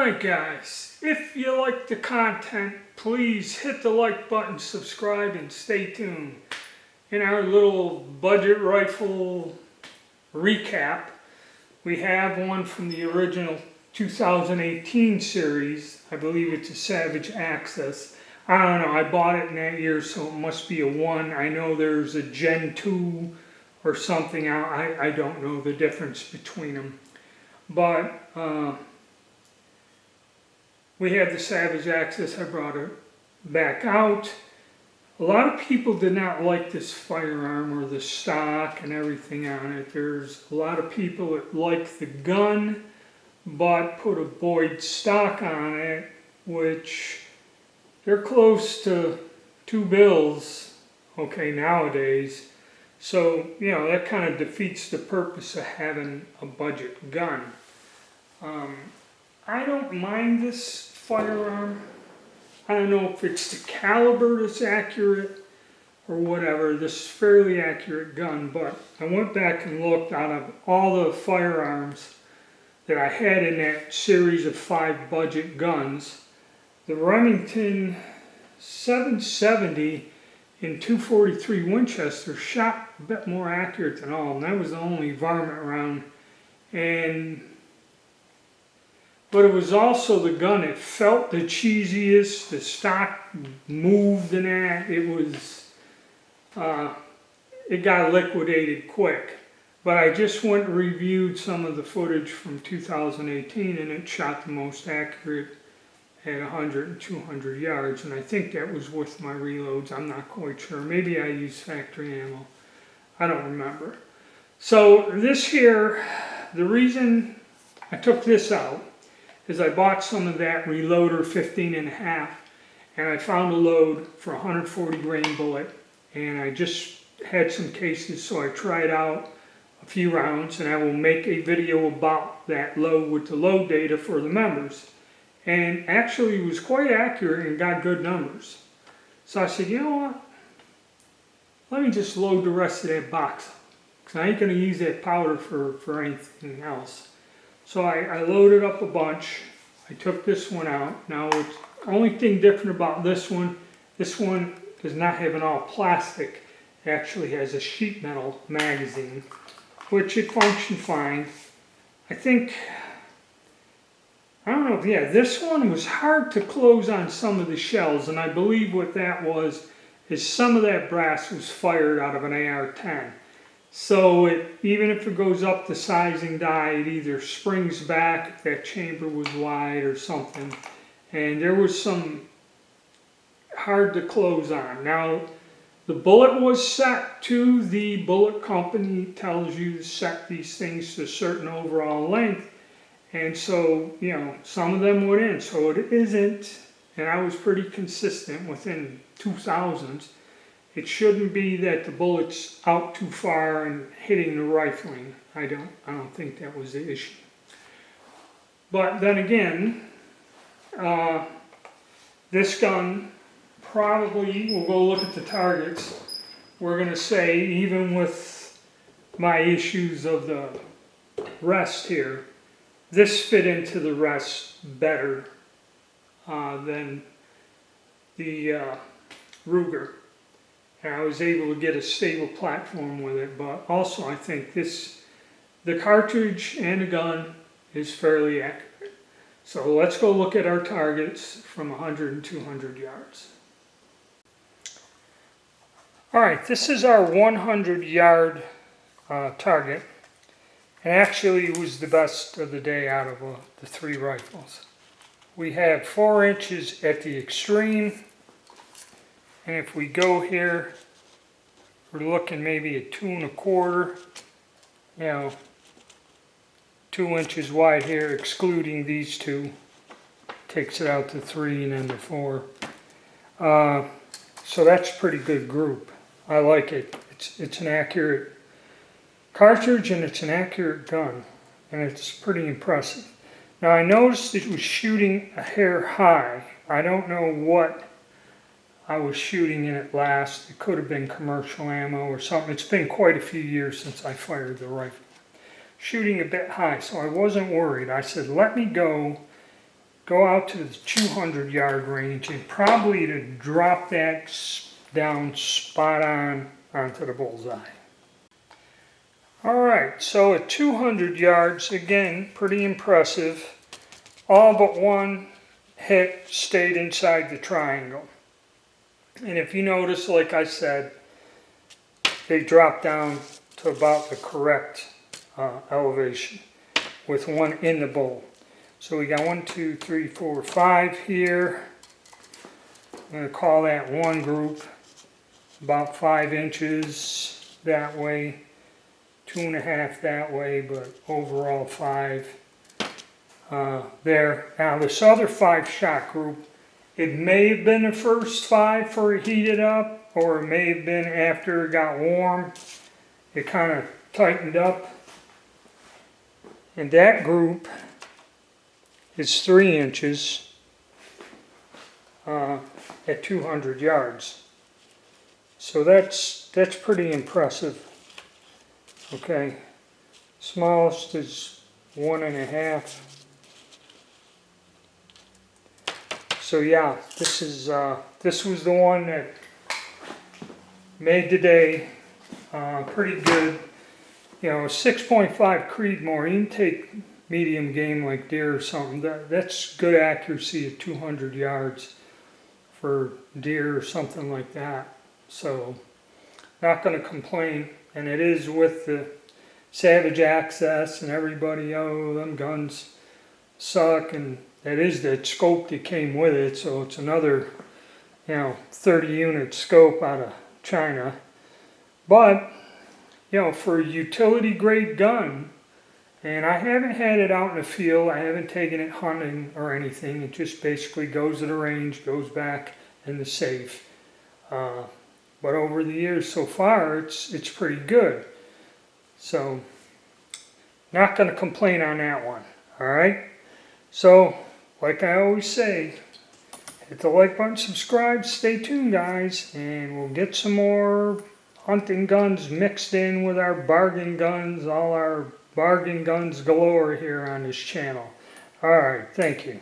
Alright guys, if you like the content, please hit the like button, subscribe, and stay tuned. In our little budget rifle recap, we have one from the original 2018 series. I believe it's a Savage Access. I don't know, I bought it in that year, so it must be a 1. I know there's a Gen 2 or something. I don't know the difference between them. But we have the Savage Access. I brought it back out. A lot of people did not like this firearm or the stock and everything on it. There's a lot of people that like the gun but put a Boyd stock on it, which they're close to $2 okay nowadays. So, you know, that kind of defeats the purpose of having a budget gun. I don't mind this firearm. I don't know if it's the caliber that's accurate or whatever. This is a fairly accurate gun, but I went back and looked out of all the firearms that I had in that series of 5 budget guns. The Remington 770 in 243 Winchester shot a bit more accurate than all, and that was the only varmint round. But it was also the gun that felt the cheesiest. The stock moved and that. It got liquidated quick. But I just went and reviewed some of the footage from 2018, and it shot the most accurate at 100 and 200 yards. And I think that was with my reloads. I'm not quite sure. Maybe I used factory ammo. I don't remember. So this here, the reason I took this out is I bought some of that reloader 15.5, and I found a load for 140 grain bullet, and I just had some cases, so I tried out a few rounds, and I will make a video about that load with the load data for the members. And actually it was quite accurate and got good numbers. So I said, you know what, let me just load the rest of that box up, because I ain't going to use that powder for anything else. So I loaded up a bunch. I took this one out. Now, the only thing different about this one does not have an all plastic. It actually has a sheet metal magazine, which it functioned fine. I think, I don't know, yeah, this one was hard to close on some of the shells, and I believe what that was is some of that brass was fired out of an AR-10. So even if it goes up the sizing die, it either springs back if that chamber was wide or something. And there was some hard to close on. Now, the bullet was set to, the bullet company tells you to set these things to a certain overall length. And so, you know, some of them went in. So it isn't, and I was pretty consistent within 2000s. It shouldn't be that the bullet's out too far and hitting the rifling. I don't think that was the issue. But then again, this gun probably, we'll go look at the targets. We're going to say, even with my issues of the rest here, this fit into the rest better than the Ruger. And I was able to get a stable platform with it, but also I think the cartridge and the gun is fairly accurate. So let's go look at our targets from 100 and 200 yards. Alright, this is our 100 yard target, and actually it was the best of the day out of the 3 rifles. We have 4 inches at the extreme. And if we go here, we're looking maybe at 2 1/4, you know, 2 inches wide here, excluding these 2. Takes it out to 3 and then to 4. So that's a pretty good group. I like it. It's an accurate cartridge and it's an accurate gun. And it's pretty impressive. Now I noticed it was shooting a hair high. I don't know what I was shooting in it last. It could have been commercial ammo or something. It's been quite a few years since I fired the rifle. Shooting a bit high, so I wasn't worried. I said, let me go go out to the 200 yard range and probably to drop that down spot on onto the bullseye. Alright, so at 200 yards, again, pretty impressive. All but one hit stayed inside the triangle. And if you notice, like I said, they dropped down to about the correct elevation with one in the bowl. So we got 1, 2, 3, 4, 5 here. I'm going to call that one group, about 5 inches that way, 2.5 that way, but overall 5 there. Now this other 5 shot group, it may have been the first 5 before it heated up, or it may have been after it got warm. It kind of tightened up. And that group is 3 inches at 200 yards. So that's pretty impressive. Okay, smallest is 1.5. So yeah, this was the one that made the day. Pretty good. You know, 6.5 Creedmoor. You can take medium game like deer or something. That's good accuracy at 200 yards for deer or something like that. So, not going to complain. And it is with the Savage Access and everybody, oh, them guns suck. And that is that scope that came with it. So it's another, 30 unit scope out of China. But, for a utility grade gun, and I haven't had it out in the field, I haven't taken it hunting or anything, it just basically goes to the range, goes back in the safe. But over the years so far, it's pretty good. So, not going to complain on that one, alright? So, like I always say, hit the like button, subscribe, stay tuned guys, and we'll get some more hunting guns mixed in with our bargain guns, all our bargain guns galore here on this channel. Alright, thank you.